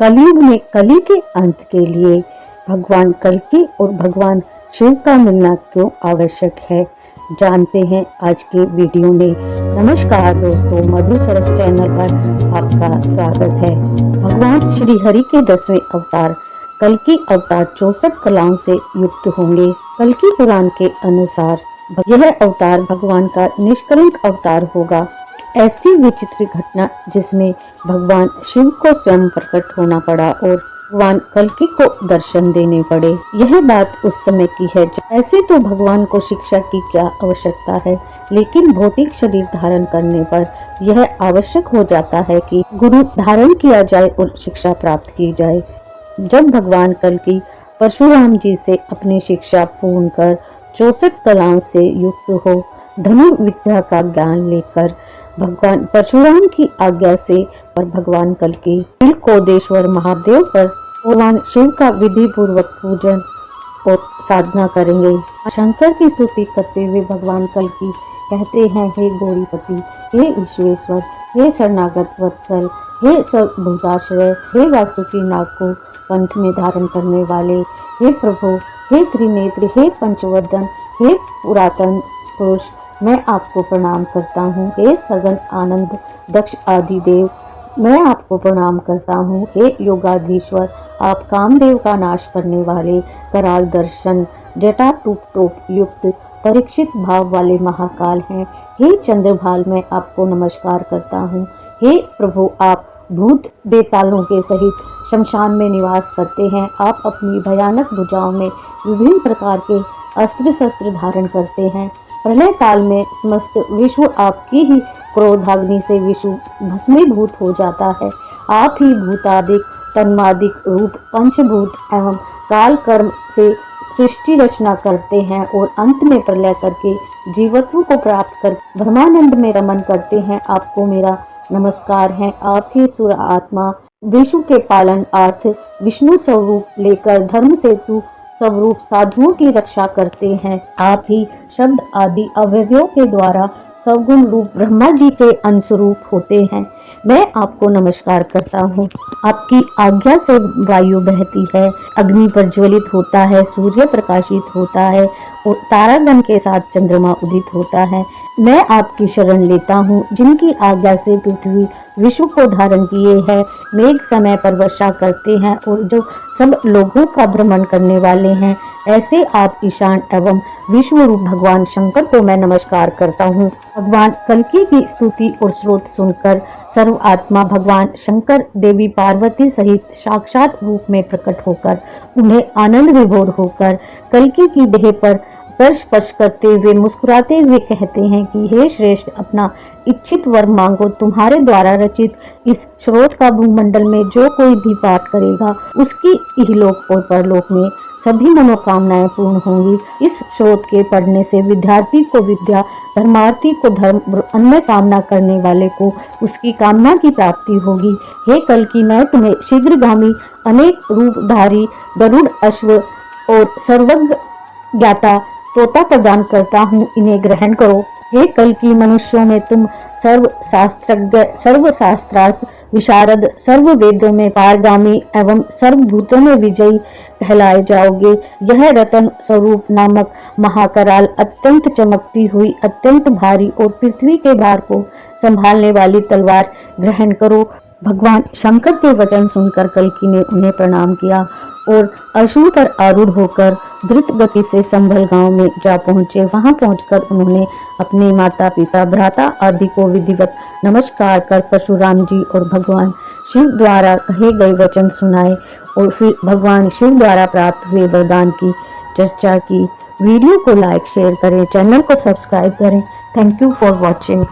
कलयुग में कली के अंत के लिए भगवान कल्कि और भगवान शिव का मिलना क्यों आवश्यक है, जानते हैं आज के वीडियो में। नमस्कार दोस्तों, मधुर सरस चैनल पर आपका स्वागत है। भगवान श्री हरि के 10वें अवतार कल्कि अवतार 64 कलाओं से युक्त होंगे। कल्कि पुराण के अनुसार यह अवतार भगवान का निष्कलंक अवतार होगा। ऐसी विचित्र घटना जिसमें भगवान शिव को स्वयं प्रकट होना पड़ा और भगवान कल्कि को दर्शन देने पड़े। यह बात उस समय की है। ऐसे तो भगवान को शिक्षा की क्या आवश्यकता है, लेकिन भौतिक शरीर धारण करने पर यह आवश्यक हो जाता है कि गुरु धारण किया जाए और शिक्षा प्राप्त की जाए। जब भगवान कल्कि परशुराम जी से अपनी शिक्षा पूर्ण कर 64 कलाओं से युक्त हो धनुर्विद्या का ज्ञान लेकर भगवान परशुराम की आज्ञा से और भगवान कल्कि नीलकोदेश्वर महादेव पर भगवान शिव का विधि पूर्वक पूजन और साधना करेंगे। शंकर की स्तुति करते हुए भगवान कल्कि कहते हैं, हे गौरीपति, हे विश्वेश्वर, हे शरणागत वत्सल, हे सर्वभूताश्रय, हे वासुकी नाग को कंठ में धारण करने वाले, हे प्रभु, हे त्रिनेत्र, हे पंचवदन, हे पुरातन पुरुष, मैं आपको प्रणाम करता हूँ। हे सगन आनंद दक्ष आदि देव, मैं आपको प्रणाम करता हूँ। हे योगाधीश्वर, आप कामदेव का नाश करने वाले, कराल दर्शन, जटा टूप टोप युक्त परीक्षित भाव वाले महाकाल हैं। हे चंद्रभाल, मैं आपको नमस्कार करता हूँ। हे प्रभु, आप भूत बेतालों के सहित शमशान में निवास करते हैं। आप अपनी भयानक भुजाओं में विभिन्न प्रकार के अस्त्र शस्त्र धारण करते हैं। प्रलय काल में समस्त विश्व आपकी ही क्रोधाग्नि से विश्व भस्मीभूत हो जाता है। आप ही भूतादिक तन्मादिक रूप पंचभूत एवं काल कर्म से सृष्टि रचना करते हैं और अंत में प्रलय करके जीवत्व को प्राप्त कर ब्रह्मानंद में रमन करते हैं। आपको मेरा नमस्कार है। आप ही सुर आत्मा विश्व के पालन अर्थ विष्णु स्वरूप लेकर धर्म सेतु स्वरूप साधुओं की रक्षा करते हैं। आप ही शब्द आदि अवयवों के द्वारा सगुण रूप ब्रह्मा जी के अंशरूप होते हैं। मैं आपको नमस्कार करता हूँ। आपकी आज्ञा से वायु बहती है, अग्नि प्रज्वलित होता है, सूर्य प्रकाशित होता है और तारागण के साथ चंद्रमा उदित होता है। मैं आपकी शरण लेता हूँ, जिनकी आज्ञा से पृथ्वी विश्व को धारण किए है, मेघ समय पर वर्षा करते हैं और जो सब लोगों का भ्रमण करने वाले हैं। ऐसे आप ईशान एवं विश्व रूप भगवान शंकर को मैं नमस्कार करता हूँ। भगवान कल्कि की स्तुति और स्रोत सुनकर सर्व आत्मा भगवान शंकर देवी पार्वती सहित साक्षात रूप में प्रकट होकर उन्हें आनंद विभोर होकर कल्कि की देह पर स्पर्श करते हुए मुस्कुराते हुए कहते हैं कि हे श्रेष्ठ, अपना इच्छित वर मांगो। तुम्हारे द्वारा रचित इस स्रोत का भूमंडल में जो कोई भी पाठ करेगा उसकी इहलोक और परलोक में सभी मनोकामनाएं पूर्ण होंगी। इस स्रोत के पढ़ने से विद्यार्थी को विद्या, धर्मार्थी को धर्म, अन्य कामना करने वाले को उसकी कामना की प्राप्ति होगी। हे कल्कि, मैं तुम्हें शीघ्रगामी अनेक रूपधारी गरुड़, अश्व और सर्वज्ञ ज्ञाता तोता प्रदान करता हूँ, इन्हें ग्रहण करो। हे कल्कि, मनुष्यों में तुम सर्वशास्त्रज्ञ, सर्वशास्त्रार्थ विशारद, सर्व वेदों में पारगामी एवं सर्वभूतों में विजयी कहलाए जाओगे। यह रतन स्वरूप नामक महाकराल अत्यंत चमकती हुई, अत्यंत भारी और पृथ्वी के भार को संभालने वाली तलवार ग्रहण करो। भगवान शंकर के वचन सुनकर कल्कि ने उन्हें प्रणाम किया और अश्व पर आरूढ़ होकर द्रुत गति से संभल गांव में जा पहुंचे। वहां पहुंचकर उन्होंने अपने माता पिता, भ्राता आदि को विधिवत नमस्कार कर परशुराम जी और भगवान शिव द्वारा कहे गए वचन सुनाए और फिर भगवान शिव द्वारा प्राप्त हुए वरदान की चर्चा की। वीडियो को लाइक शेयर करें, चैनल को सब्सक्राइब करें। Thank you for watching.